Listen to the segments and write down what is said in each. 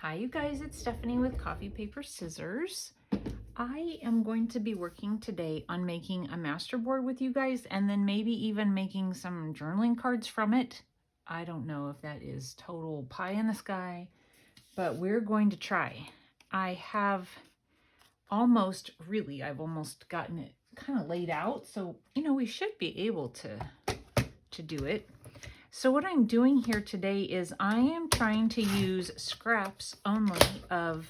Hi you guys, it's Stephanie with Coffee Paper Scissors. I am going to be working today on making a masterboard with you guys and then maybe even making some journaling cards from it. I don't know if that is total pie in the sky, but we're going to try. I've almost gotten it kind of laid out, so we should be able to do it. So what I'm doing here today is I am trying to use scraps only of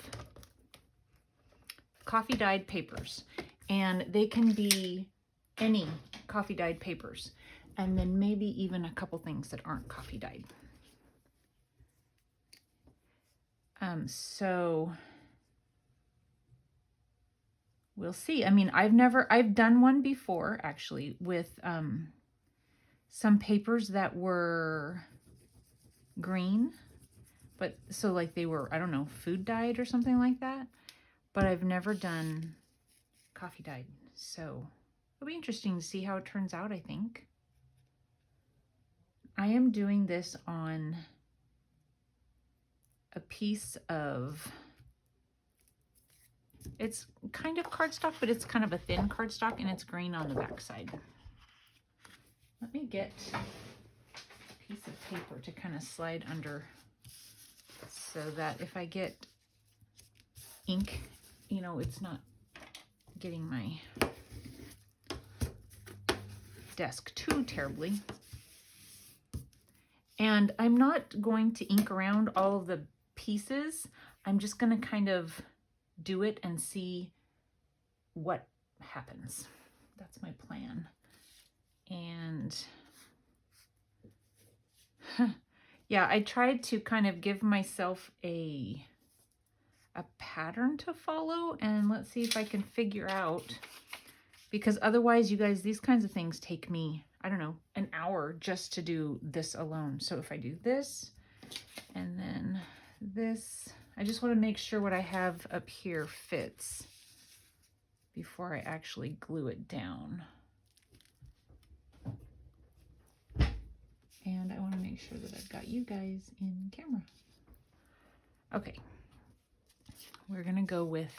coffee dyed papers, and they can be any coffee dyed papers, and then maybe even a couple things that aren't coffee dyed. So we'll see. I mean, I've done one before actually with some papers that were green, but so like they were, I don't know, food dyed or something like that, but I've never done coffee dyed. So it'll be interesting to see how it turns out, I think. I am doing this on a piece of, it's kind of cardstock, but it's kind of a thin cardstock and it's green on the back side. Let me get a piece of paper to kind of slide under so that if I get ink, it's not getting my desk too terribly. And I'm not going to ink around all of the pieces. I'm just going to kind of do it and see what happens. That's my plan. And yeah, I tried to kind of give myself a pattern to follow, and let's see if I can figure out, because otherwise, you guys, these kinds of things take me, I don't know, an hour just to do this alone. So if I do this and then this, I just want to make sure what I have up here fits before I actually glue it down. And I want to make sure that I've got you guys in camera. Okay, we're going to go with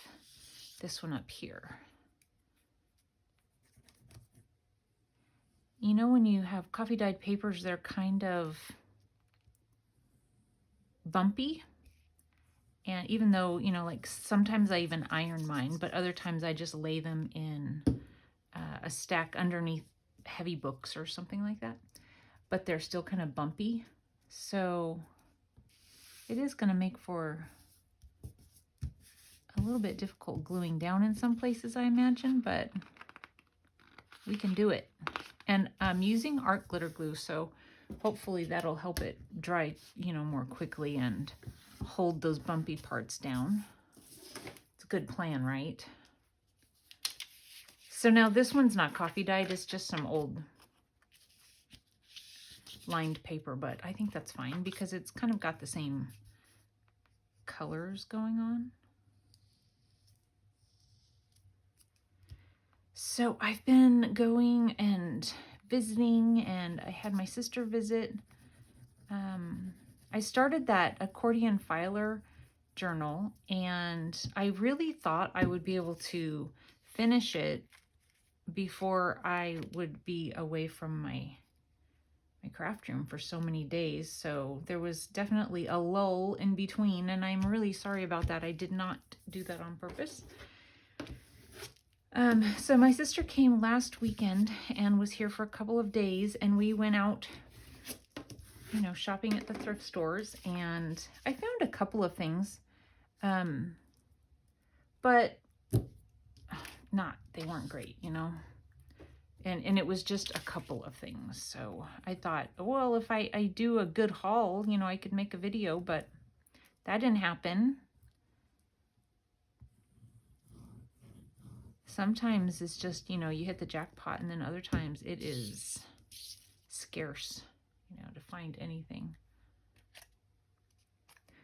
this one up here. You know, when you have coffee dyed papers, they're kind of bumpy. And even though, like sometimes I even iron mine, but other times I just lay them in a stack underneath heavy books or something like that. But they're still kind of bumpy. So it is going to make for a little bit difficult gluing down in some places, I imagine, but we can do it. And I'm using art glitter glue, so hopefully that'll help it dry, more quickly and hold those bumpy parts down. It's a good plan, right? So now this one's not coffee dyed, it's just some old lined paper, but I think that's fine because it's kind of got the same colors going on. So I've been going and visiting, and I had my sister visit. I started that accordion filer journal, and I really thought I would be able to finish it before I would be away from my craft room for so many days. So there was definitely a lull in between, and I'm really sorry about that. I did not do that on purpose. So my sister came last weekend and was here for a couple of days, and we went out, shopping at the thrift stores, and I found a couple of things, but they weren't great, and it was just a couple of things. So I thought, well, if I do a good haul, I could make a video, but that didn't happen. Sometimes it's just, you hit the jackpot, and then other times it is scarce, to find anything.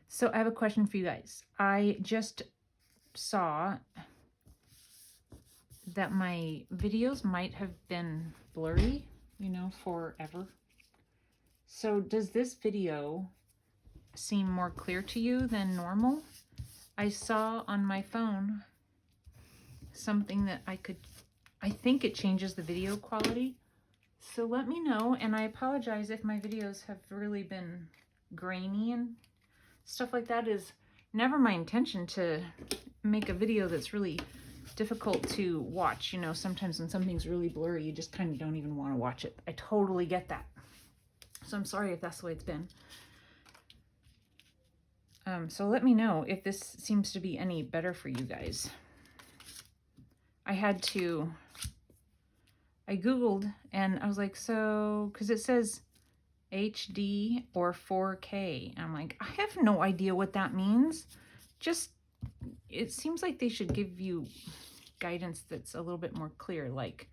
So I have a question for you guys. I just saw that my videos might have been blurry, forever. So does this video seem more clear to you than normal. I saw on my phone something that I think it changes the video quality. So let me know, and I apologize if my videos have really been grainy and stuff like that. Is never my intention to make a video that's really difficult to watch. You know, sometimes when something's really blurry, you just kind of don't even want to watch it. I totally get that. So I'm sorry if that's the way it's been. So let me know if this seems to be any better for you guys. I Googled and I was like, so, because it says HD or 4K. And I'm like, I have no idea what that means. Just, it seems like they should give you guidance that's a little bit more clear. Like,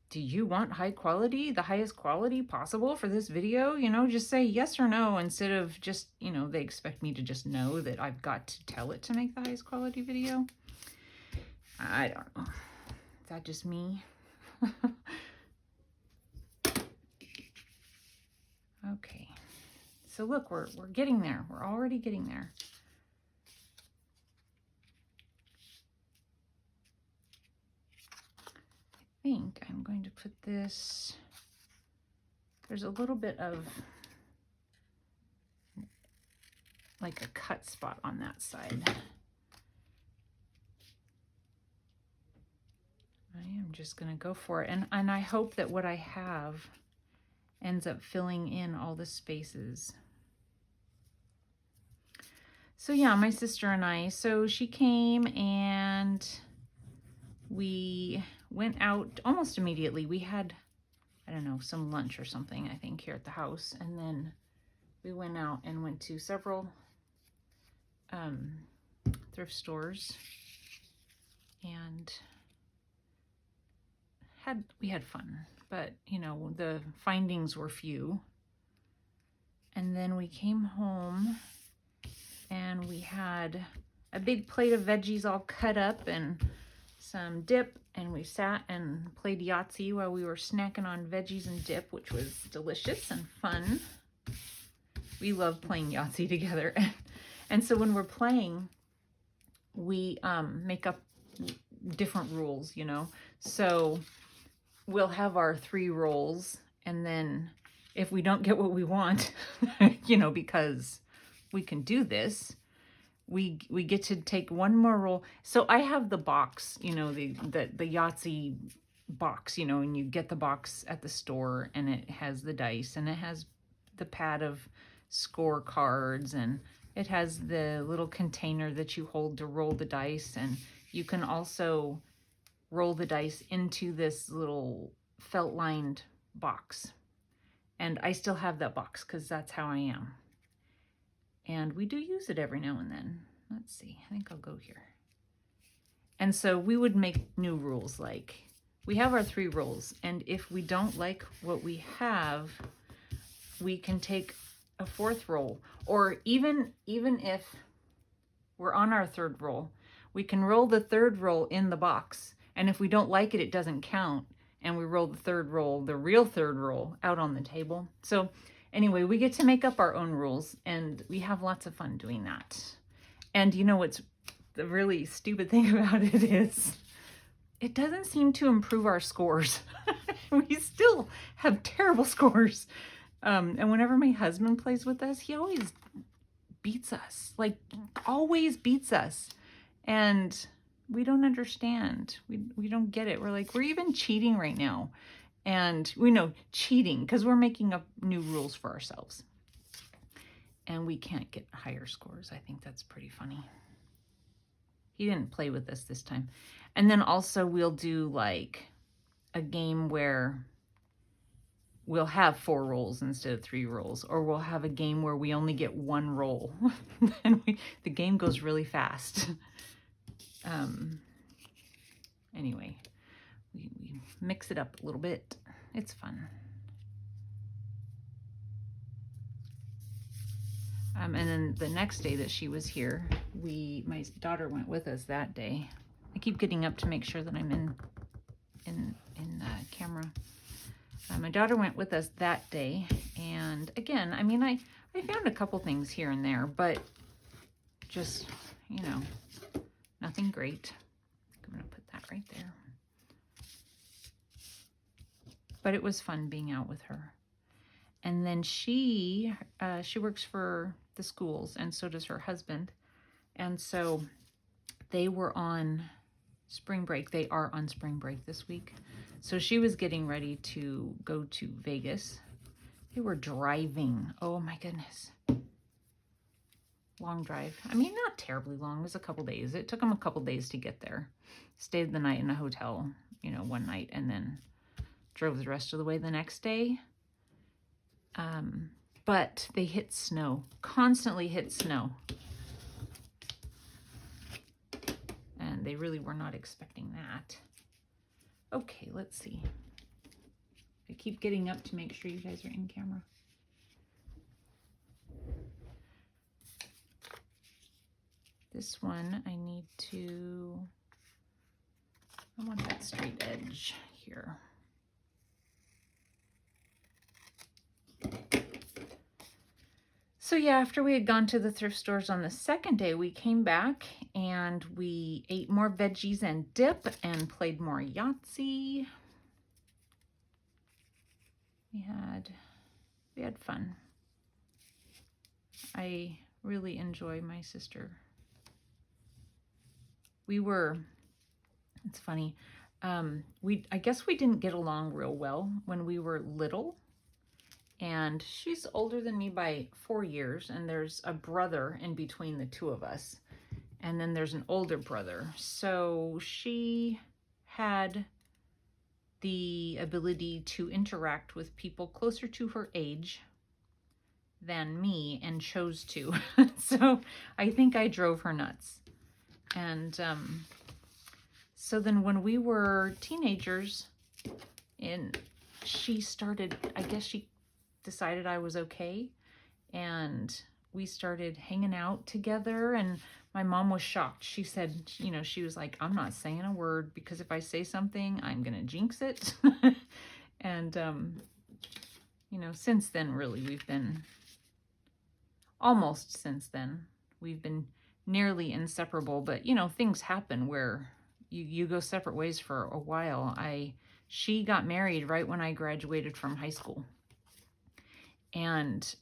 do you want high quality, the highest quality possible for this video? You know, just say yes or no instead of just, you know, they expect me to just know that I've got to tell it to make the highest quality video. I don't know. Is that just me? Okay. So look, we're getting there. We're already getting there. I think I'm going to put this, there's a little bit of like a cut spot on that side. I am just going to go for it. And I hope that what I have ends up filling in all the spaces. So yeah, my sister and I, so she came and we went out almost immediately. We had, I don't know, some lunch or something, I think, here at the house. And then we went out and went to several thrift stores and we had fun. But, you know, the findings were few. And then we came home and we had a big plate of veggies all cut up and some dip, and we sat and played Yahtzee while we were snacking on veggies and dip, which was delicious and fun. We love playing Yahtzee together. And so when we're playing, we make up different rules, you know. So we'll have our 3 rolls, and then if we don't get what we want, you know, because we can do this, we get to take one more roll. So I have the box, you know, the Yahtzee box, you know, and you get the box at the store, and it has the dice, and it has the pad of score cards, and it has the little container that you hold to roll the dice, and you can also roll the dice into this little felt-lined box. And I still have that box because that's how I am. And we do use it every now and then. Let's see, I think I'll go here. And so we would make new rules, like we have our 3 rolls, and if we don't like what we have, we can take a 4th roll. Or even if we're on our 3rd roll, we can roll the 3rd roll in the box. And if we don't like it, it doesn't count. And we roll the 3rd roll, the real 3rd roll, out on the table. So anyway, we get to make up our own rules, and we have lots of fun doing that. And you know what's the really stupid thing about it is, it doesn't seem to improve our scores. We still have terrible scores. And whenever my husband plays with us, he always beats us, like always beats us. And we don't understand. We don't get it. We're like, we're even cheating right now. And we know cheating because we're making up new rules for ourselves. And we can't get higher scores. I think that's pretty funny. He didn't play with us this time. And then also we'll do like a game where we'll have 4 rolls instead of 3 rolls. Or we'll have a game where we only get 1 roll. And the game goes really fast. Anyway, we mix it up a little bit. It's fun. And then the next day that she was here, my daughter went with us that day. I keep getting up to make sure that I'm in camera. My daughter went with us that day, and again, I mean, I I found a couple things here and there, but just, you know, nothing great. I'm going to put that right there. But it was fun being out with her. And then she works for the schools, and so does her husband. And so they were on spring break. They are on spring break this week. So she was getting ready to go to Vegas. They were driving. Oh my goodness. Long drive. I mean, not terribly long. It was a couple days. It took them a couple days to get there. Stayed the night in a hotel, you know, one night, and then drove the rest of the way the next day. But they hit snow, constantly hit snow. And they really were not expecting that. Okay, let's see. I keep getting up to make sure you guys are in camera. This one I need to, I want that straight edge here. So yeah, after we had gone to the thrift stores on the second day, we came back and we ate more veggies and dip and played more Yahtzee. We had fun. I really enjoy my sister. It's funny, I guess we didn't get along real well when we were little. And she's older than me by 4 years, and there's a brother in between the two of us. And then there's an older brother. So she had the ability to interact with people closer to her age than me, and chose to. So I think I drove her nuts. And so then when we were teenagers, and she started, I guess she decided I was okay, and we started hanging out together, and my mom was shocked. She said, you know, she was like, I'm not saying a word, because if I say something, I'm gonna jinx it. And you know, since then, really, we've been nearly inseparable. But you know, things happen where you go separate ways for a while. She got married right when I graduated from high school. And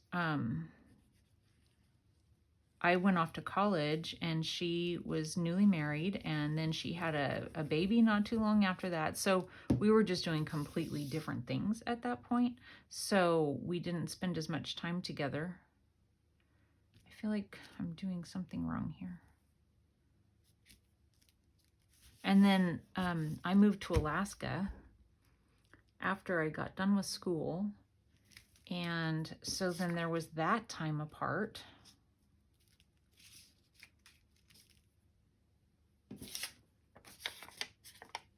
I went off to college, and she was newly married, and then she had a baby not too long after that. So we were just doing completely different things at that point. So we didn't spend as much time together. I feel like I'm doing something wrong here. And then I moved to Alaska after I got done with school. And so then there was that time apart.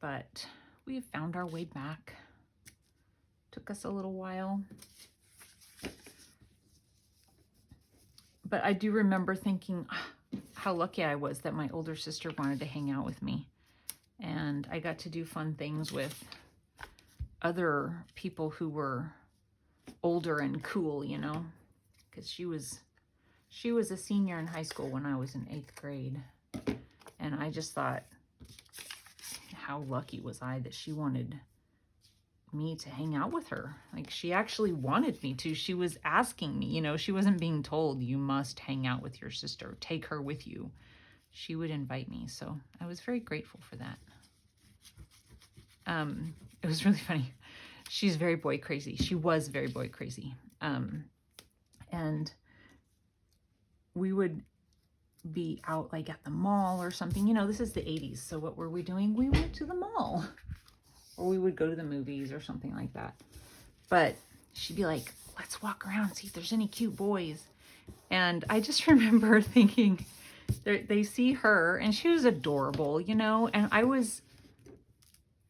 But we have found our way back. Took us a little while. But I do remember thinking how lucky I was that my older sister wanted to hang out with me. And I got to do fun things with other people who were older and cool, you know, because she was a senior in high school when I was in 8th grade. And I just thought, how lucky was I that she wanted me to hang out with her. Like, she actually wanted me to. She was asking me, you know, she wasn't being told, you must hang out with your sister, take her with you. She would invite me. So I was very grateful for that. It was really funny. She's very boy crazy. She was very boy crazy. And we would be out like at the mall or something. You know, this is the 80s. So what were we doing? We went to the mall. Or we would go to the movies or something like that. But she'd be like, let's walk around, see if there's any cute boys. And I just remember thinking, they see her, and she was adorable, you know, and I was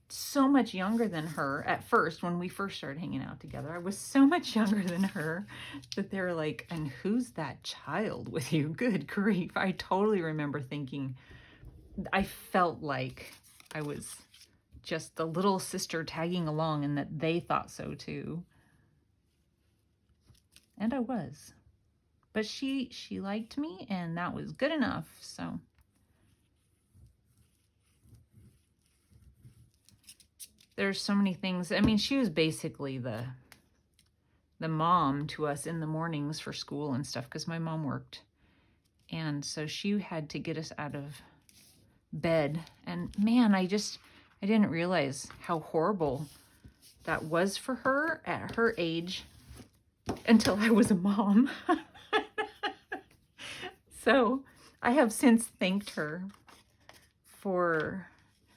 so much younger than her at first. When we first started hanging out together, I was so much younger than her that they were like, and who's that child with you? Good grief. I totally remember thinking, I felt like I was just the little sister tagging along, and that they thought so too. And I was. But she liked me, and that was good enough. So there's so many things. I mean, she was basically the mom to us in the mornings for school and stuff, because my mom worked. And so she had to get us out of bed. And man, I didn't realize how horrible that was for her at her age until I was a mom. So I have since thanked her for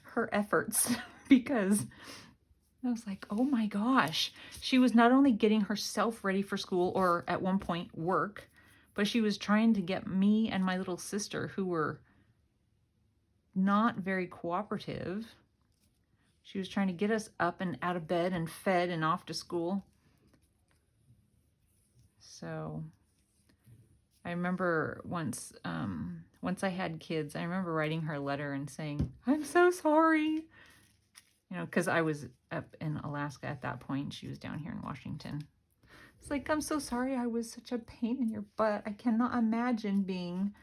her efforts because I was like, oh my gosh. She was not only getting herself ready for school, or at one point work, but she was trying to get me and my little sister, who were not very cooperative. She was trying to get us up and out of bed and fed and off to school. So I remember once I had kids, I remember writing her a letter and saying, I'm so sorry. You know, because I was up in Alaska at that point. She was down here in Washington. It's like, I'm so sorry I was such a pain in your butt. I cannot imagine being,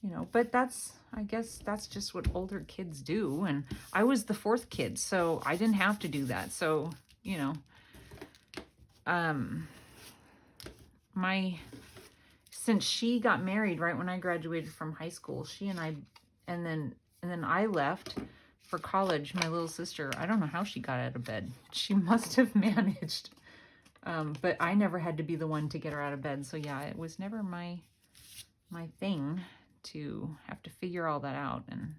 you know, but I guess that's just what older kids do. And I was the fourth kid, so I didn't have to do that. So, you know, since she got married right when I graduated from high school, she and I, and then I left for college. My little sister, I don't know how she got out of bed. She must have managed. But I never had to be the one to get her out of bed. So yeah, it was never my thing to have to figure all that out. And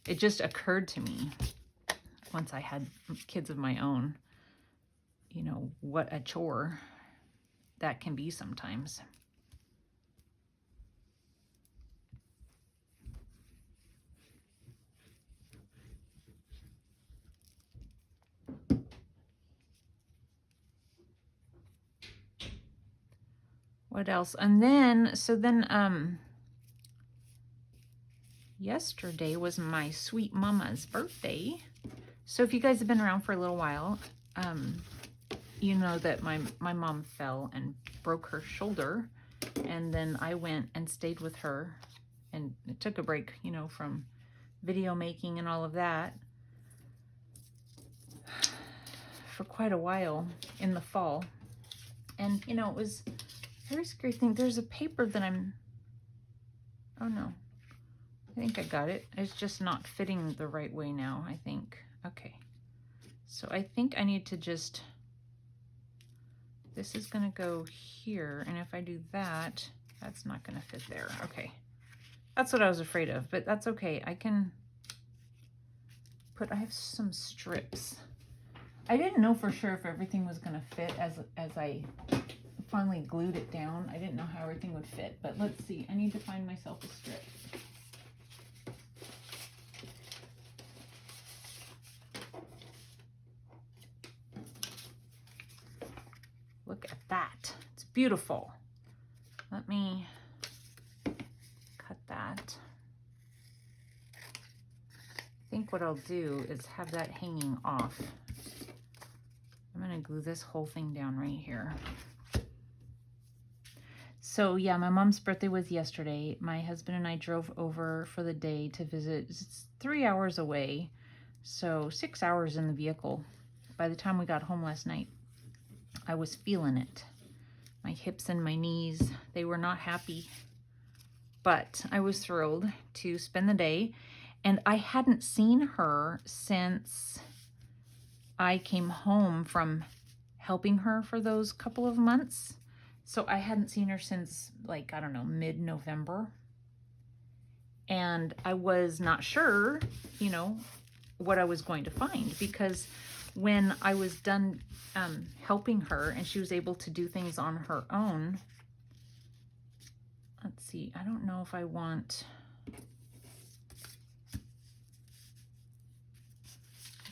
it just occurred to me once I had kids of my own, you know, what a chore that can be sometimes. What else? And then, yesterday was my sweet mama's birthday. So if you guys have been around for a little while, you know that my mom fell and broke her shoulder. And then I went and stayed with her, and it took a break, you know, from video making and all of that for quite a while in the fall. And, you know, it was very scary thing. There's a paper that oh no, I think I got it. It's just not fitting the right way now, I think. Okay, so I think I need to just, this is gonna go here, and if I do that, that's not gonna fit there. Okay, that's what I was afraid of, but that's okay. I can I have some strips. I didn't know for sure if everything was gonna fit as I finally glued it down. I didn't know how everything would fit, but let's see. I need to find myself a strip. Look at that. It's beautiful. Let me cut that. I think what I'll do is have that hanging off. I'm going to glue this whole thing down right here. So yeah, my mom's birthday was yesterday. My husband and I drove over for the day to visit. It's 3 hours away, so 6 hours in the vehicle. By the time we got home last night, I was feeling it. My hips and my knees, they were not happy, but I was thrilled to spend the day. And I hadn't seen her since I came home from helping her for those couple of months. So I hadn't seen her since, like, I don't know, mid-November. And I was not sure, you know, what I was going to find, because when I was done helping her and she was able to do things on her own, let's see, I don't know if I want, what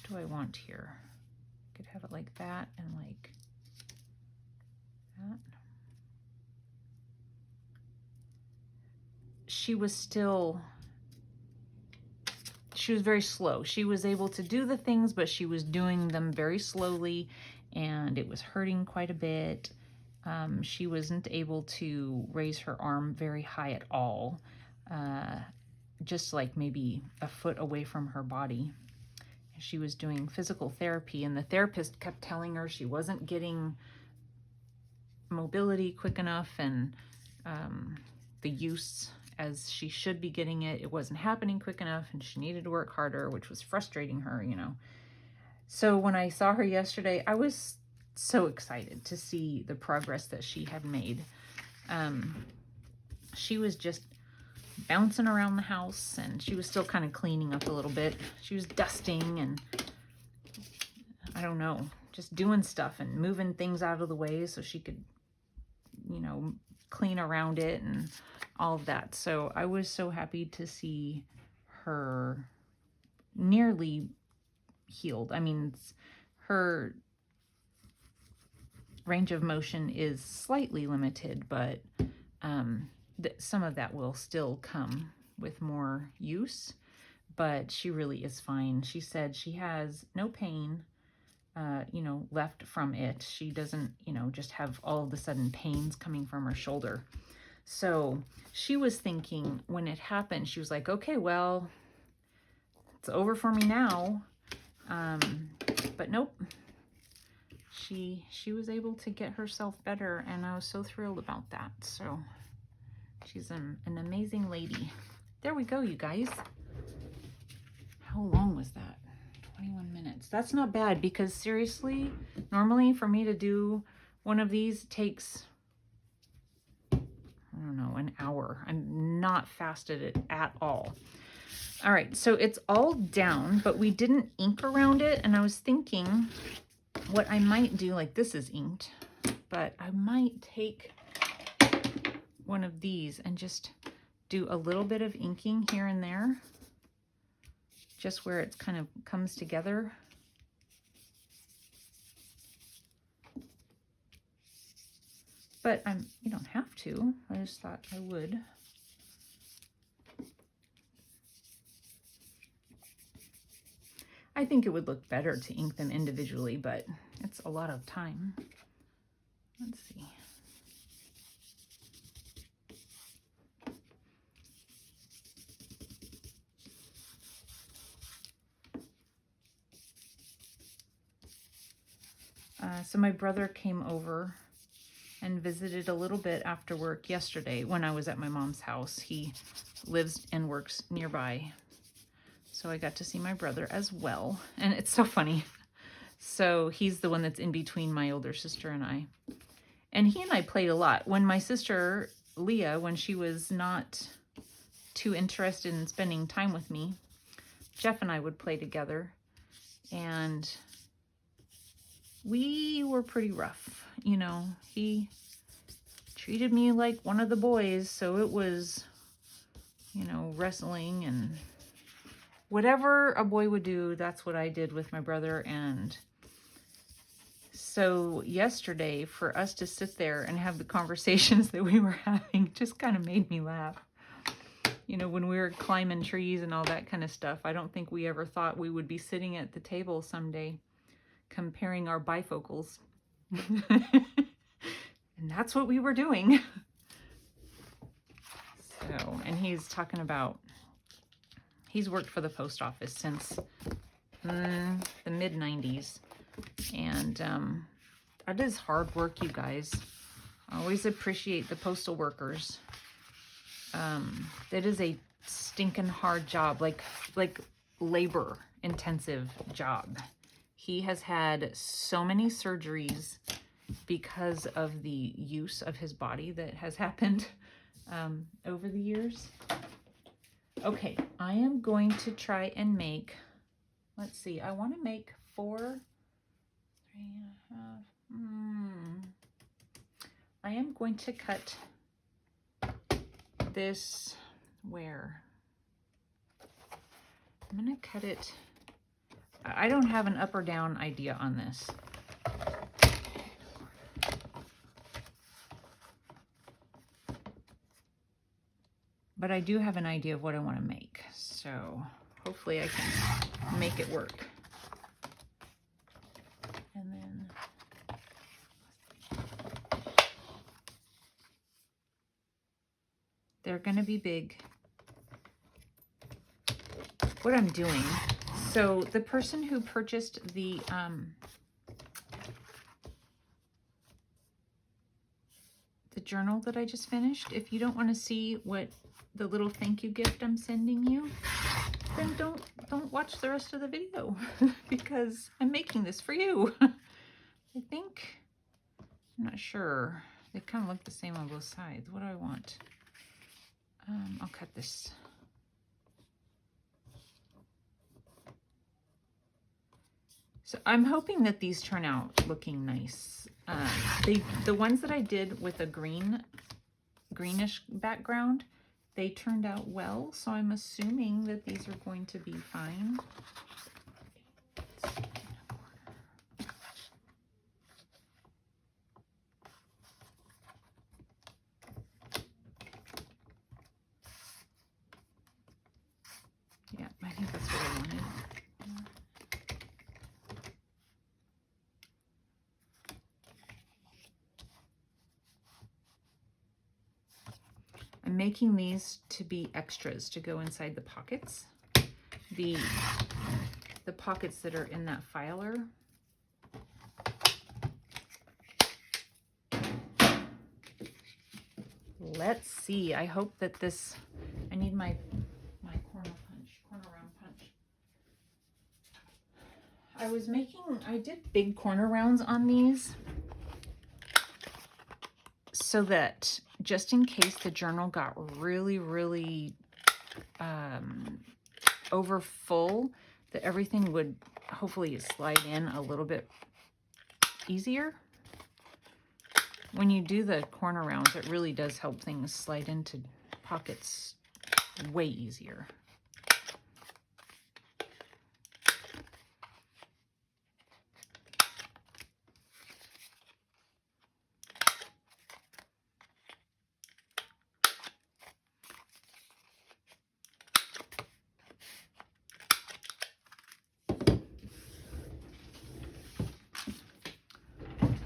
do I want here? I could have it like that and like that. She was very slow. She was able to do the things, but she was doing them very slowly, and it was hurting quite a bit. She wasn't able to raise her arm very high at all, just like maybe a foot away from her body. She was doing physical therapy, and the therapist kept telling her she wasn't getting mobility quick enough, and the use as she should be getting it, it wasn't happening quick enough, and she needed to work harder, which was frustrating her, you know. So when I saw her yesterday, I was so excited to see the progress that she had made. She was just bouncing around the house, and she was still kind of cleaning up a little bit. She was dusting and, I don't know, just doing stuff and moving things out of the way so she could, you know, clean around it and all of that. So I was so happy to see her nearly healed. I mean, her range of motion is slightly limited, but some of that will still come with more use, but she really is fine. She said she has no pain, you know, left from it. She doesn't, you know, just have all of a sudden pains coming from her shoulder. So she was thinking when it happened, she was like, okay, well, it's over for me now. But nope, she was able to get herself better, and I was so thrilled about that. So she's an amazing lady. There we go, you guys. How long was that? 21 minutes. That's not bad, because seriously, normally for me to do one of these takes, I don't know, an hour. I'm not fast at it at all. All right, so it's all down, but we didn't ink around it, and I was thinking what I might do, like this is inked, but I might take one of these and just do a little bit of inking here and there, just where it kind of comes together. But you don't have to. I just thought I would. I think it would look better to ink them individually, but it's a lot of time. Let's see. So my brother came over and visited a little bit after work yesterday when I was at my mom's house. He lives and works nearby. So I got to see my brother as well. And it's so funny. So he's the one that's in between my older sister and I. And he and I played a lot. When my sister, Leah, when she was not too interested in spending time with me, Jeff and I would play together. And we were pretty rough. You know, he treated me like one of the boys. So it was, you know, wrestling and whatever a boy would do, that's what I did with my brother. And so yesterday, for us to sit there and have the conversations that we were having just kind of made me laugh. You know, when we were climbing trees and all that kind of stuff, I don't think we ever thought we would be sitting at the table someday comparing our bifocals. And that's what we were doing. So, and he's talking about, he's worked for the post office since the mid-90s. And that is hard work, you guys. I always appreciate the postal workers. It is a stinking hard job, like labor intensive job. He has had so many surgeries because of the use of his body that has happened over the years. Okay, I am going to try and make, let's see, I want to make 4, 3.5. I am going to cut this where? I'm going to cut it. I don't have an up or down idea on this. But I do have an idea of what I want to make. So hopefully I can make it work. And then They're going to be big. What I'm doing, so the person who purchased the journal that I just finished, if you don't want to see what the little thank you gift I'm sending you, then don't watch the rest of the video because I'm making this for you. I think, I'm not sure. They kind of look the same on both sides. What do I want? I'll cut this. So I'm hoping that these turn out looking nice. The ones that I did with a greenish background, they turned out well, so I'm assuming that these are going to be fine. Yeah, I think that's what I wanted. I'm making these to be extras to go inside the pockets. The pockets that are in that filer. Let's see. I hope that this, I need my corner round punch. I did big corner rounds on these so that just in case the journal got really, really over full, that everything would hopefully slide in a little bit easier. When you do the corner rounds, it really does help things slide into pockets way easier.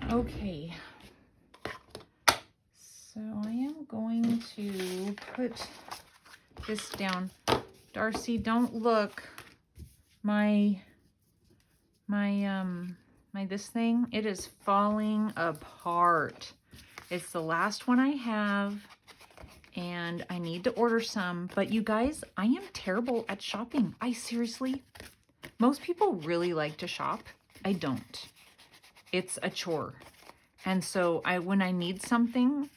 Okay, so I am going to put this down. Darcy, don't look. My this thing, it is falling apart. It's the last one I have, and I need to order some. But you guys, I am terrible at shopping. I seriously, most people really like to shop. I don't. It's a chore. And so when I need something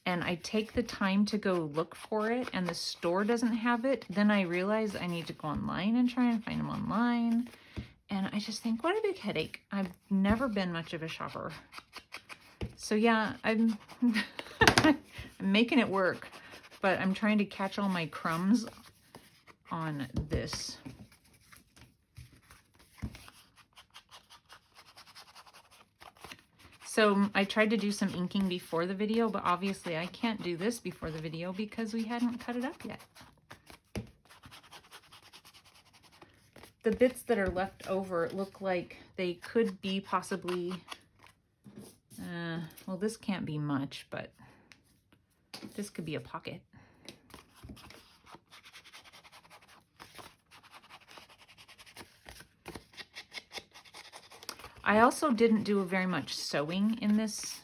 and I take the time to go look for it and the store doesn't have it, then I realize I need to go online and try and find them online. And I just think, what a big headache. I've never been much of a shopper. So yeah, I'm I'm making it work, but I'm trying to catch all my crumbs on this. So I tried to do some inking before the video, but obviously I can't do this before the video because we hadn't cut it up yet. The bits that are left over look like they could be possibly, well, this can't be much, but this could be a pocket. I also didn't do very much sewing in this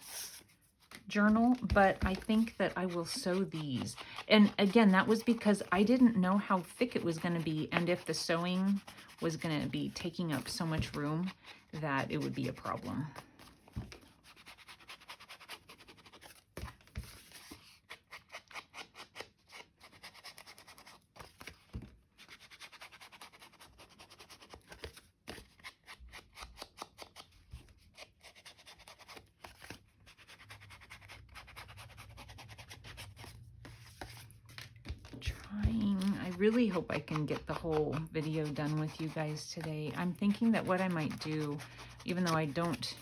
journal, but I think that I will sew these. And again, that was because I didn't know how thick it was going to be and if the sewing was going to be taking up so much room that it would be a problem. I really hope I can get the whole video done with you guys today. I'm thinking that what I might do, even though I don't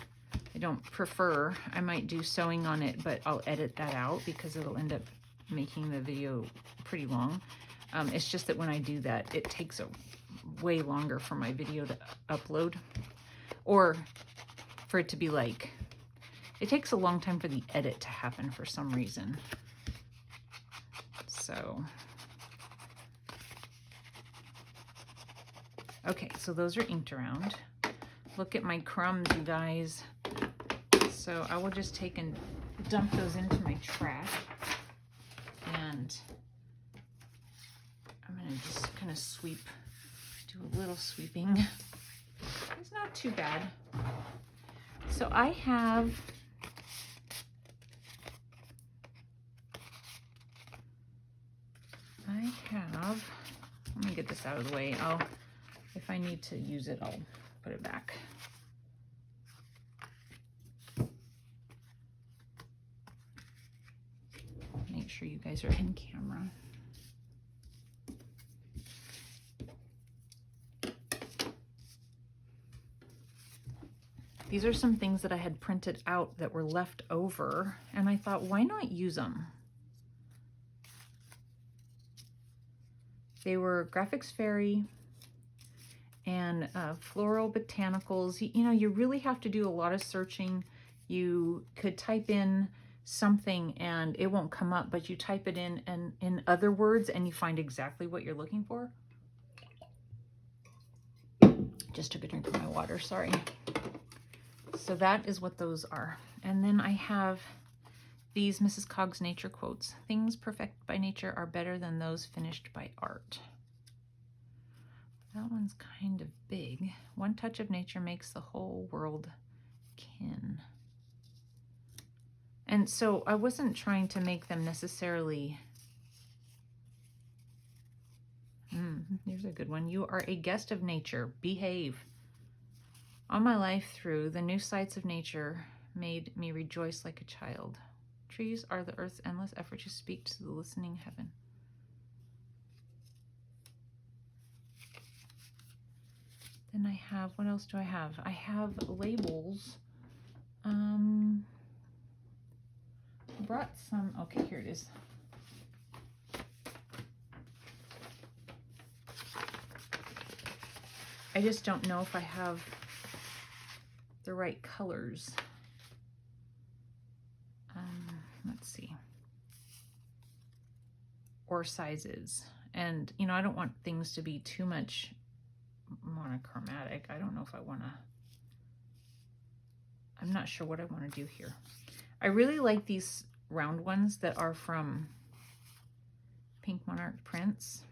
prefer, I might do sewing on it, but I'll edit that out because it'll end up making the video pretty long. It's just that when I do that, it takes way longer for my video to upload, or for it to be like, it takes a long time for the edit to happen for some reason. So, okay, so those are inked around. Look at my crumbs, you guys. So I will just take and dump those into my trash. And I'm gonna just kind of sweep, do a little sweeping. It's not too bad. So I have let me get this out of the way. If I need to use it, I'll put it back. Make sure you guys are in camera. These are some things that I had printed out that were left over, and I thought, why not use them? They were Graphics Fairy and Floral Botanicals. You know, you really have to do a lot of searching. You could type in something and it won't come up, but you type it in and in other words and you find exactly what you're looking for. Just took a drink of my water, sorry. So that is what those are. And then I have these Mrs. Cog's nature quotes. Things perfected by nature are better than those finished by art. That one's kind of big. One touch of nature makes the whole world kin. And so I wasn't trying to make them necessarily... here's a good one. You are a guest of nature. Behave. All my life through, the new sights of nature made me rejoice like a child. Trees are the earth's endless effort to speak to the listening heaven. Then I have, what else do I have? I have labels. I brought some, okay, here it is. I just don't know if I have the right colors. Let's see. Or sizes. And, you know, I don't want things to be too much monochromatic. I don't know if I want to, I'm not sure what I want to do here. I really like these round ones that are from Pink Monarch Prints,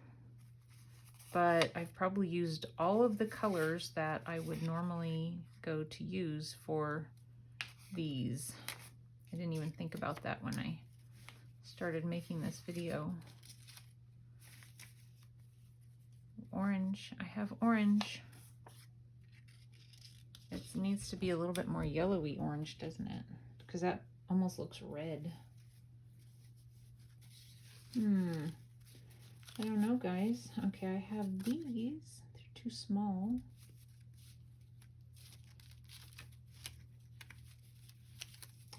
but I've probably used all of the colors that I would normally go to use for these. I didn't even think about that when I started making this video. Orange, I have orange. It needs to be a little bit more yellowy orange, doesn't it? Because that almost looks red. I don't know, guys. Okay, I have these. They're too small.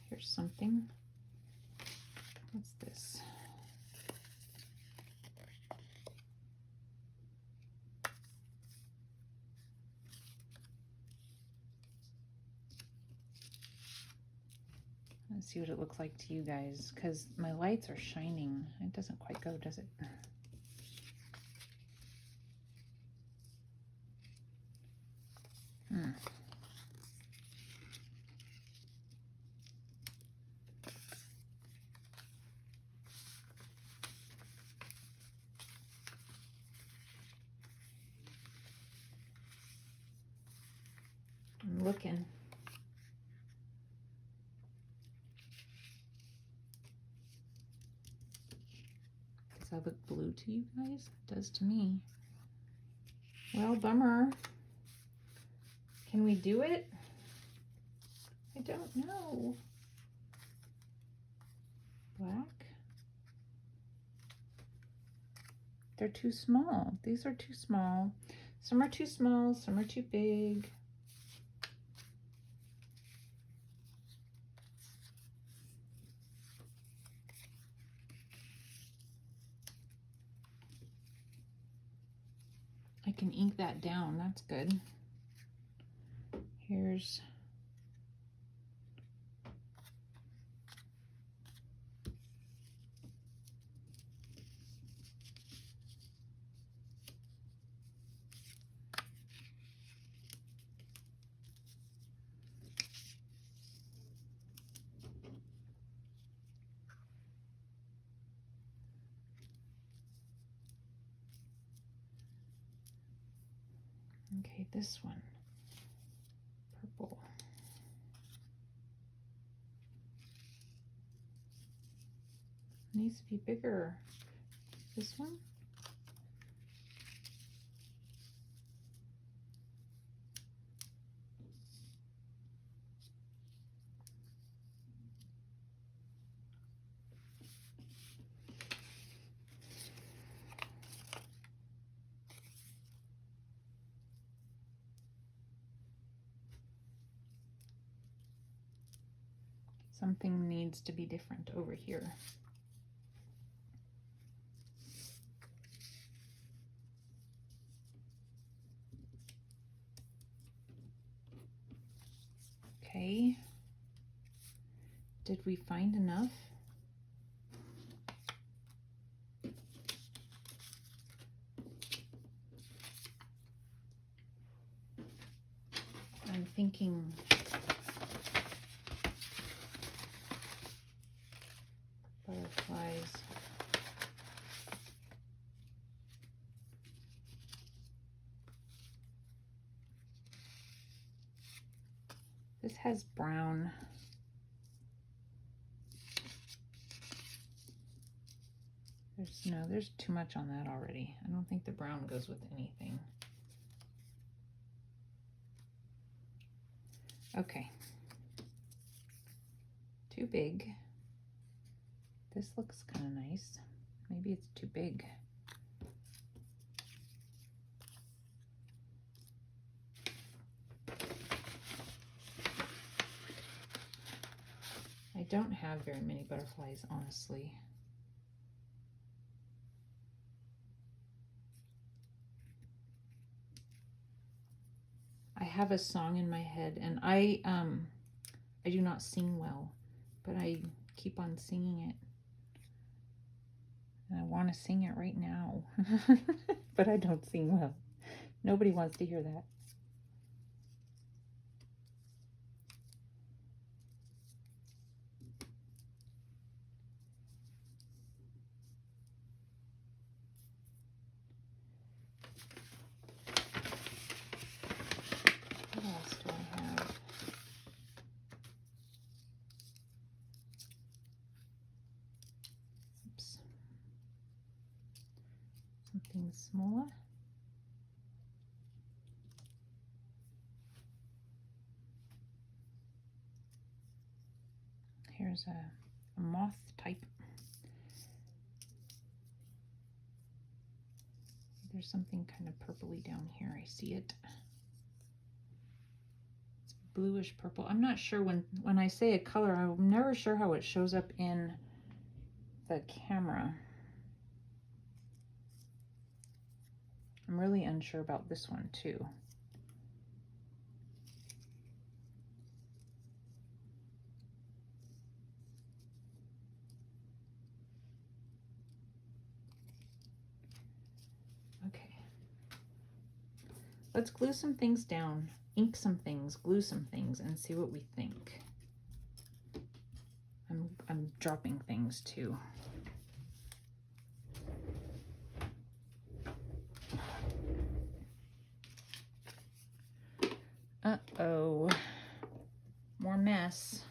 Here's something. What's this? Let's see what it looks like to you guys, because my lights are shining. It doesn't quite go, does it? I'm looking. Does that look blue to you guys? It does to me. Well, bummer. Can we do it? I don't know. Black? They're too small. These are too small. Some are too small, some are too big. I can ink that down, that's good. Here's Okay, this one, purple. Needs to be bigger. This one? Something needs to be different over here. Okay. Did we find enough? I'm thinking butterflies. This has brown. There's too much on that already. I don't think the brown goes with anything. Okay. Too big. This looks kind of nice. Maybe it's too big. I don't have very many butterflies, honestly. I have a song in my head, and I do not sing well, but I keep on singing it. And I want to sing it right now, but I don't sing well. Nobody wants to hear that. What else do I have? Oops. Something smaller. Here's a moth type. There's something kind of purpley down here. I see it. It's bluish purple. I'm not sure when I say a color, I'm never sure how it shows up in the camera. I'm really unsure about this one too. Okay. Let's glue some things down, ink some things, glue some things, and see what we think. I'm dropping things too. Uh-oh. More mess.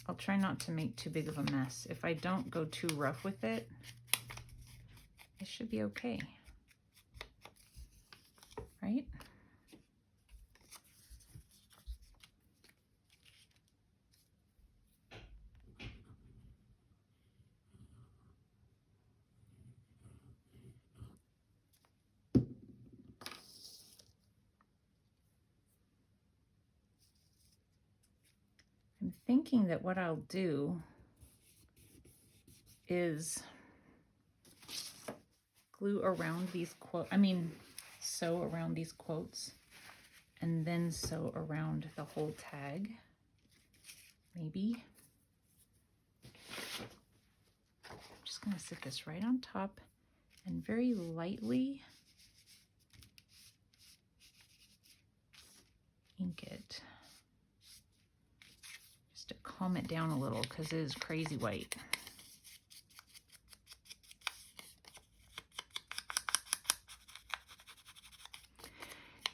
I'll try not to make too big of a mess. If I don't go too rough with it, it should be okay. Right? I'm thinking that what I'll do is glue around these sew around these quotes and then sew around the whole tag, maybe. I'm just gonna sit this right on top and very lightly ink it. Just to calm it down a little because it is crazy white.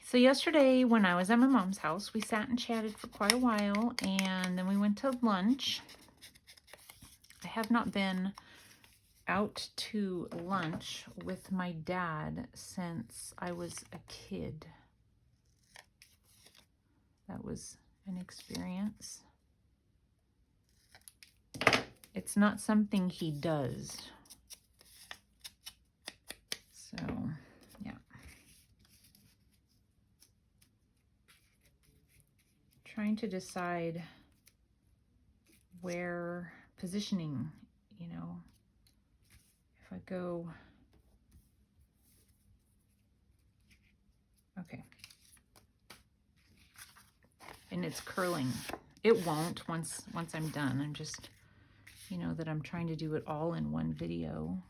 So yesterday when I was at my mom's house, we sat and chatted for quite a while, and then we went to lunch. I have not been out to lunch with my dad since I was a kid. That was an experience. It's not something he does. So, yeah. Trying to decide where positioning, you know, if I go, okay. And it's curling. It won't once I'm done. I'm just, you know, that I'm trying to do it all in one video.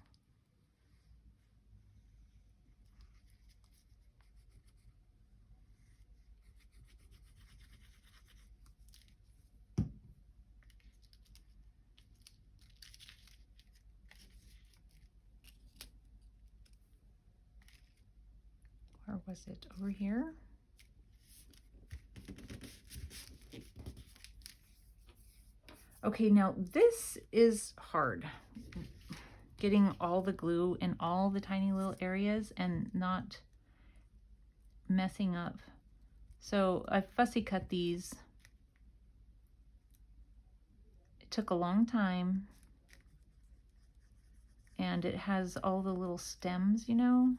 Where was it? Over here? Okay, now this is hard. Getting all the glue in all the tiny little areas and not messing up. So I fussy cut these. It took a long time. And it has all the little stems, you know.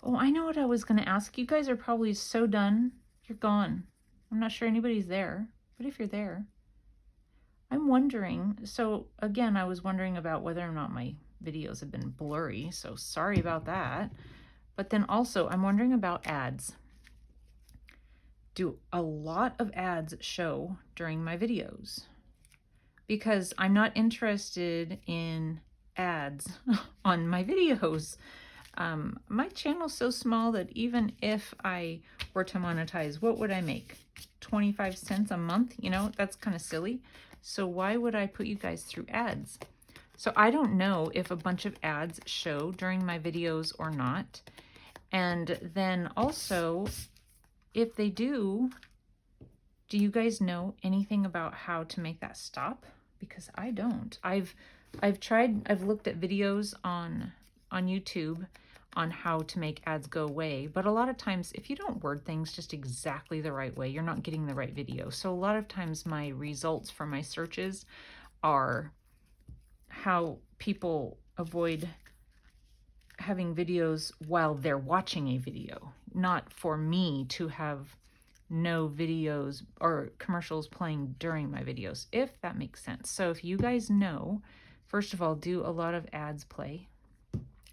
Oh, I know what I was going to ask. You guys are probably so done. You're gone. I'm not sure anybody's there, but if you're there, I'm wondering. So again, I was wondering about whether or not my videos have been blurry. So sorry about that. But then also I'm wondering about ads. Do a lot of ads show during my videos? Because I'm not interested in ads on my videos. My channel's so small that even if I were to monetize, what would I make? 25 cents a month? You know, that's kind of silly. So why would I put you guys through ads? So I don't know if a bunch of ads show during my videos or not. And then also, if they do you guys know anything about how to make that stop? Because I don't. I've looked at videos on YouTube on how to make ads go away, but a lot of times if you don't word things just exactly the right way, you're not getting the right video. So a lot of times my results for my searches are how people avoid having videos while they're watching a video, not for me to have no videos or commercials playing during my videos, if that makes sense. So if you guys know, first of all, do a lot of ads play?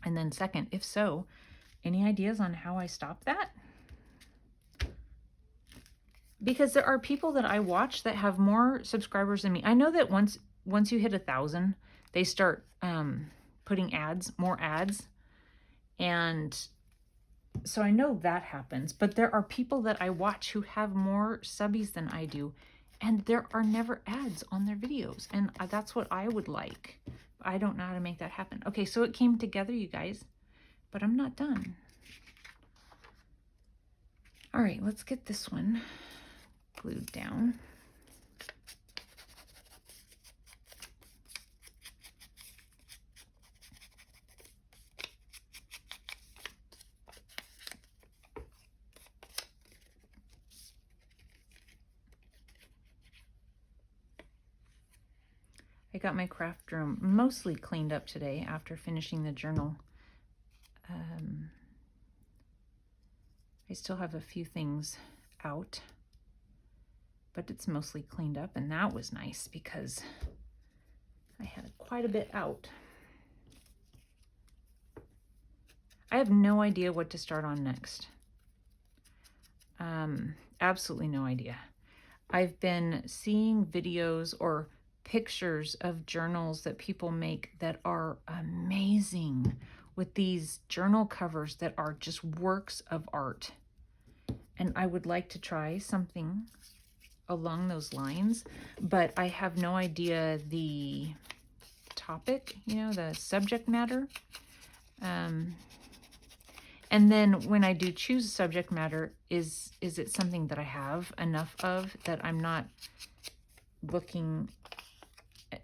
And then second, if so, any ideas on how I stop that? Because there are people that I watch that have more subscribers than me. I know that once you hit 1,000, they start putting ads, more ads. And so I know that happens, but there are people that I watch who have more subbies than I do, and there are never ads on their videos. And that's what I would like. I don't know how to make that happen. Okay, so it came together, you guys, but I'm not done. All right, let's get this one glued down. I got my craft room mostly cleaned up today after finishing the journal. I still have a few things out, but it's mostly cleaned up, and that was nice because I had quite a bit out. I have no idea what to start on next. Absolutely no idea. I've been seeing videos or pictures of journals that people make that are amazing, with these journal covers that are just works of art. And I would like to try something along those lines, but I have no idea the topic, you know, the subject matter. And then when I do choose a subject matter, is it something that I have enough of that I'm not looking,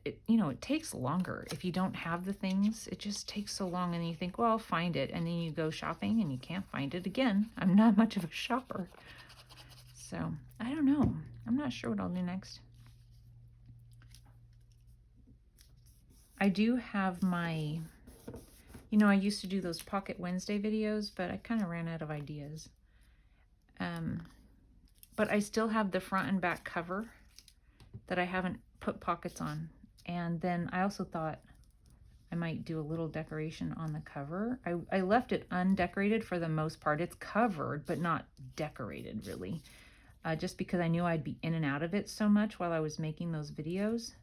it takes longer. If you don't have the things, it just takes so long, and you think, well, I'll find it. And then you go shopping and you can't find it again. I'm not much of a shopper. So I don't know. I'm not sure what I'll do next. I do have my, I used to do those Pocket Wednesday videos, but I kind of ran out of ideas. But I still have the front and back cover that I haven't put pockets on. And then I also thought I might do a little decoration on the cover. I left it undecorated for the most part. It's covered, but not decorated really. Just because I knew I'd be in and out of it so much while I was making those videos.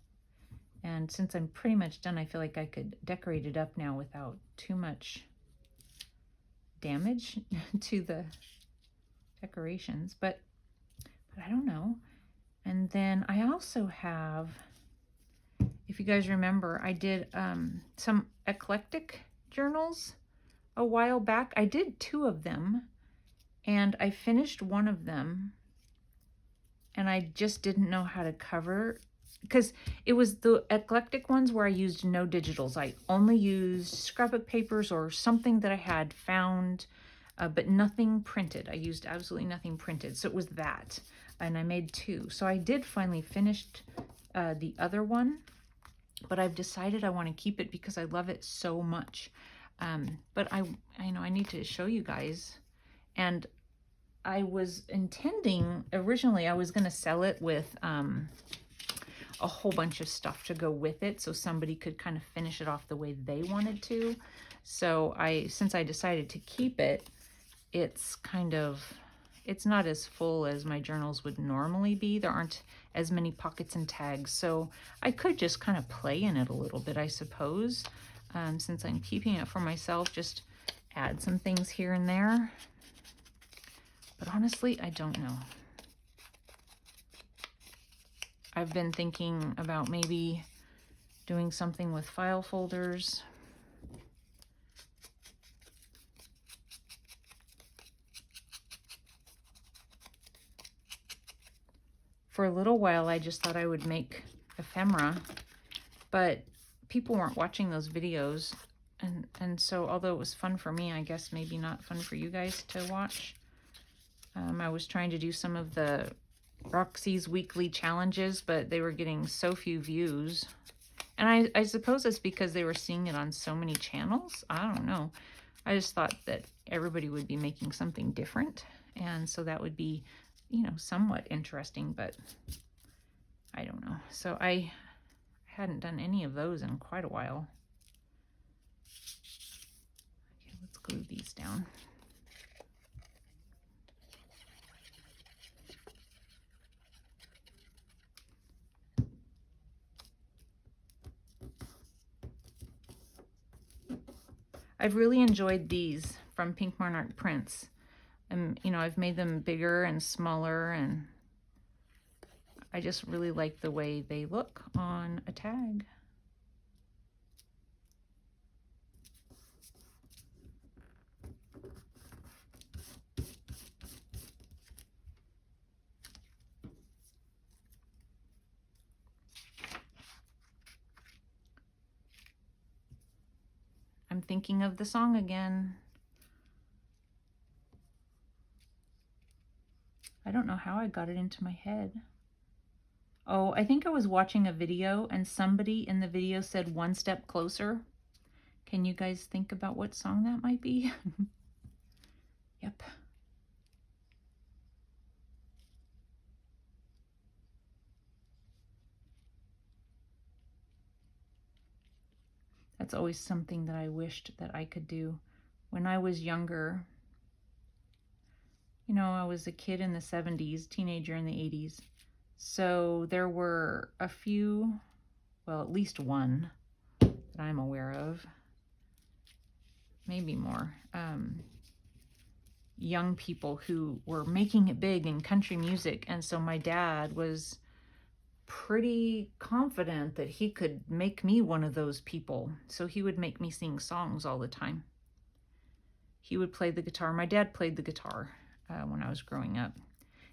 And since I'm pretty much done, I feel like I could decorate it up now without too much damage to the decorations, but I don't know. And then I also have, if you guys remember, I did some eclectic journals a while back. I did 2 of them, and I finished one of them, and I just didn't know how to cover, because it was the eclectic ones where I used no digitals. I only used scrapbook papers or something that I had found, but nothing printed. I used absolutely nothing printed. So it was that, and I made 2. So I did finally finish the other one, but I've decided I want to keep it because I love it so much. But I know I need to show you guys. And I was intending, originally I was going to sell it with a whole bunch of stuff to go with it, so somebody could kind of finish it off the way they wanted to. So since I decided to keep it, it's not as full as my journals would normally be. There aren't as many pockets and tags, so I could just kind of play in it a little bit, I suppose. Since I'm keeping it for myself, just add some things here and there. But honestly, I don't know. I've been thinking about maybe doing something with file folders. For a little while, I just thought I would make ephemera, but people weren't watching those videos. And so although it was fun for me, I guess maybe not fun for you guys to watch. I was trying to do some of the Roxy's weekly challenges, but they were getting so few views. And I suppose it's because they were seeing it on so many channels. I don't know. I just thought that everybody would be making something different. And so that would be, somewhat interesting, but I don't know. So I hadn't done any of those in quite a while. Okay, let's glue these down. I've really enjoyed these from Pink Monarch Prints. I've made them bigger and smaller, and I just really like the way they look on a tag. I'm thinking of the song again. I don't know how I got it into my head. Oh, I think I was watching a video and somebody in the video said "One Step Closer." Can you guys think about what song that might be? Yep. That's always something that I wished that I could do. When I was younger, I was a kid in the 70s, teenager in the 80s. So there were a few, well, at least one that I'm aware of, maybe more, young people who were making it big in country music. And so my dad was pretty confident that he could make me one of those people. So he would make me sing songs all the time. he would play the guitar. My dad played the guitar when I was growing up.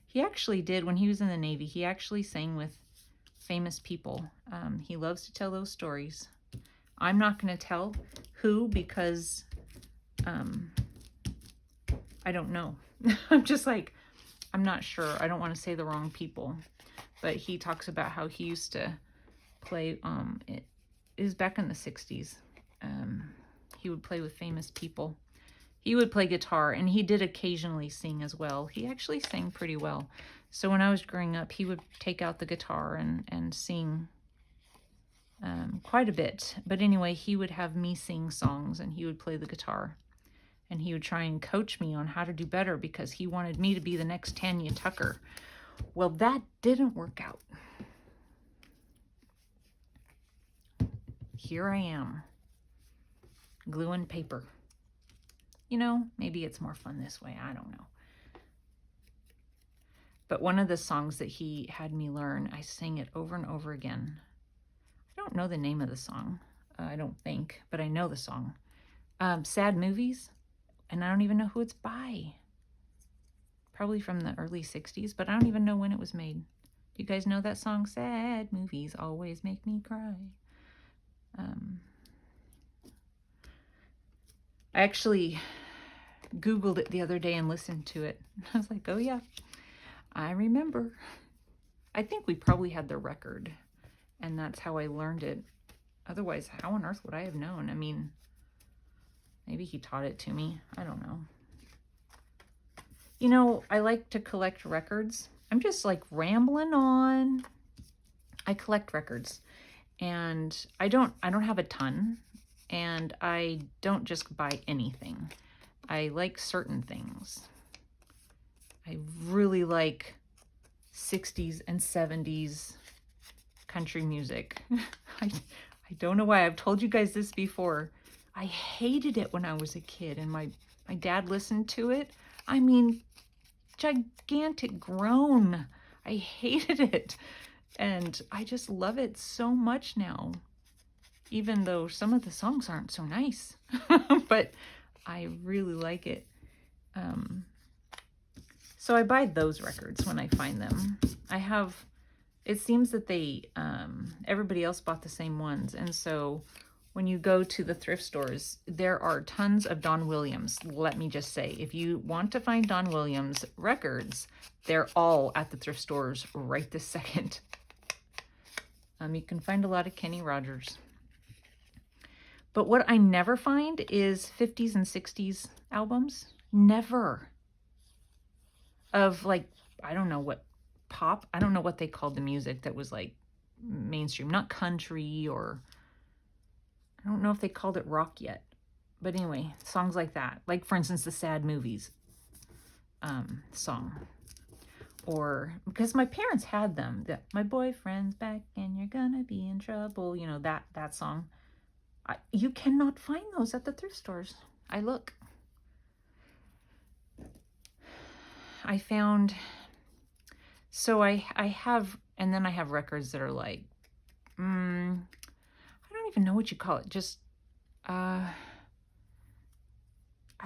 He actually did, when he was in the Navy, he actually sang with famous people. He loves to tell those stories. I'm not going to tell who because I don't know. I'm just like, I'm not sure. I don't want to say the wrong people. But he talks about how he used to play, it was back in the 60s. He would play with famous people. He would play guitar, and he did occasionally sing as well. He actually sang pretty well. So when I was growing up, he would take out the guitar and sing quite a bit. But anyway, he would have me sing songs, and he would play the guitar. And he would try and coach me on how to do better because he wanted me to be the next Tanya Tucker. Well, that didn't work out. Here I am, gluing paper. You know, maybe it's more fun this way. I don't know. But one of the songs that he had me learn, I sang it over and over again. I don't know the name of the song, I don't think, but I know the song. Sad Movies, and I don't even know who it's by. Probably from the early 60s, but I don't even know when it was made. Do you guys know that song? Sad movies always make me cry. I actually Googled it the other day and listened to it. I was like, oh yeah, I remember. I think we probably had the record, and that's how I learned it. Otherwise, how on earth would I have known? I mean, maybe he taught it to me. I don't know. You know, I like to collect records. I'm just like rambling on. I collect records, and I don't have a ton, and I don't just buy anything. I like certain things. I really like 60s and 70s country music. I don't know why. I've told you guys this before. I hated it when I was a kid, and my dad listened to it. I mean, gigantic groan. I hated it. And I just love it so much now, even though some of the songs aren't so nice. But I really like it. So I buy those records when I find them. It seems that everybody else bought the same ones. And so when you go to the thrift stores, there are tons of Don Williams. Let me just say, if you want to find Don Williams records, they're all at the thrift stores right this second. You can find a lot of Kenny Rogers. But what I never find is 50s and 60s albums. Never. Of like, I don't know what, pop? I don't know what they called the music that was like mainstream. Not country, or I don't know if they called it rock yet. But anyway, songs like that. Like, for instance, the Sad Movies song. Or, because my parents had them. My boyfriend's back and you're gonna be in trouble. You know, that song. You cannot find those at the thrift stores. I look. I found, so I have, and then I have records that are like, I don't even know what you call it. Just, I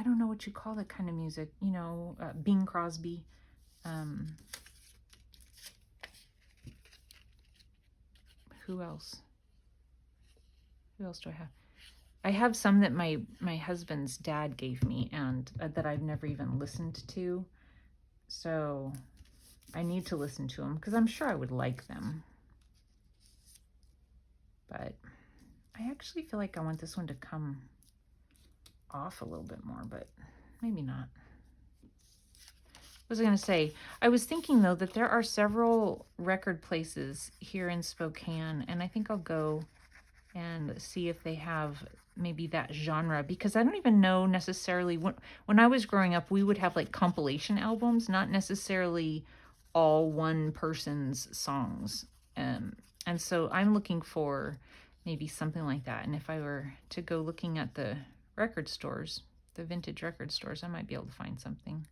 don't know what you call that kind of music. You know, Bing Crosby. Who else? Who else do I have? I have some that my husband's dad gave me, and that I've never even listened to. So I need to listen to them because I'm sure I would like them. But I actually feel like I want this one to come off a little bit more, but maybe not. What was I going to say? I was thinking, though, that there are several record places here in Spokane, and I think I'll go and see if they have maybe that genre, because I don't even know necessarily. When I was growing up, we would have like compilation albums, not necessarily all one person's songs. And so I'm looking for maybe something like that. And if I were to go looking at the record stores, the vintage record stores, I might be able to find something.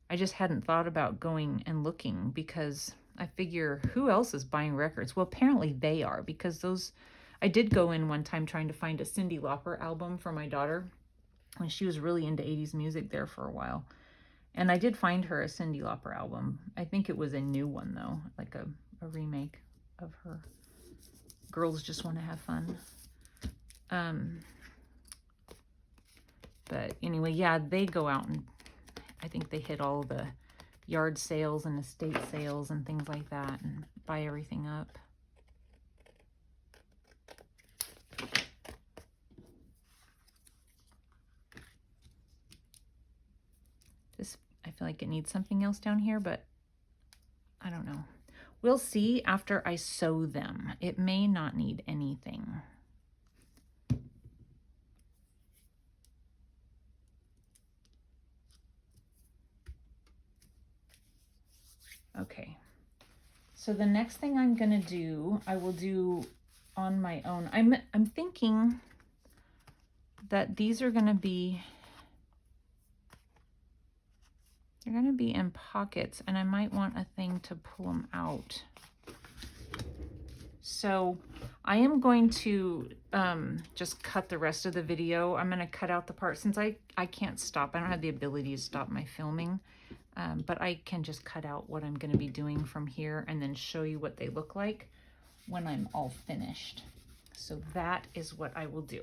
I just hadn't thought about going and looking because I figure, who else is buying records? Well, apparently they are, because those, I did go in one time trying to find a Cyndi Lauper album for my daughter, when she was really into 80s music there for a while. And I did find her a Cyndi Lauper album. I think it was a new one though, like a remake of her Girls Just Want to Have Fun. But anyway, yeah, they go out and I think they hit all the yard sales and estate sales and things like that and buy everything up. This, I feel like it needs something else down here, but I don't know. We'll see after I sew them. It may not need anything. Okay, so the next thing I'm gonna do, I will do on my own. I'm thinking that these are gonna be, they're gonna be in pockets, and I might want a thing to pull them out. So I am going to just cut the rest of the video. I'm gonna cut out the part, since I can't stop. I don't have the ability to stop my filming. But I can just cut out what I'm going to be doing from here and then show you what they look like when I'm all finished. So that is what I will do.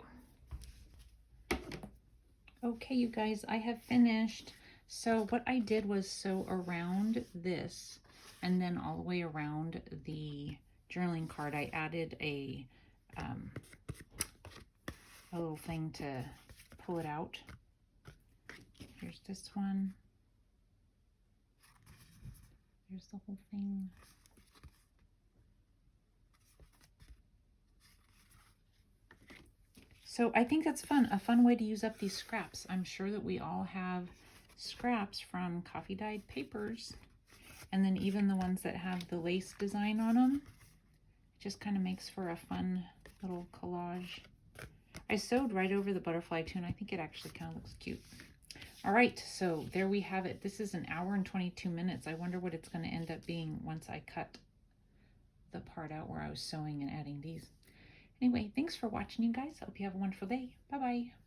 Okay, you guys, I have finished. So what I did was sew around this and then all the way around the journaling card. I added a little thing to pull it out. Here's this one. Here's the whole thing. So I think that's fun, a fun way to use up these scraps. I'm sure that we all have scraps from coffee dyed papers, and then even the ones that have the lace design on them. It just kind of makes for a fun little collage. I sewed right over the butterfly too, and I think it actually kind of looks cute. All right, so there we have it. This is 1 hour and 22 minutes. I wonder what it's going to end up being once I cut the part out where I was sewing and adding these. Anyway, thanks for watching, you guys. I hope you have a wonderful day. Bye-bye.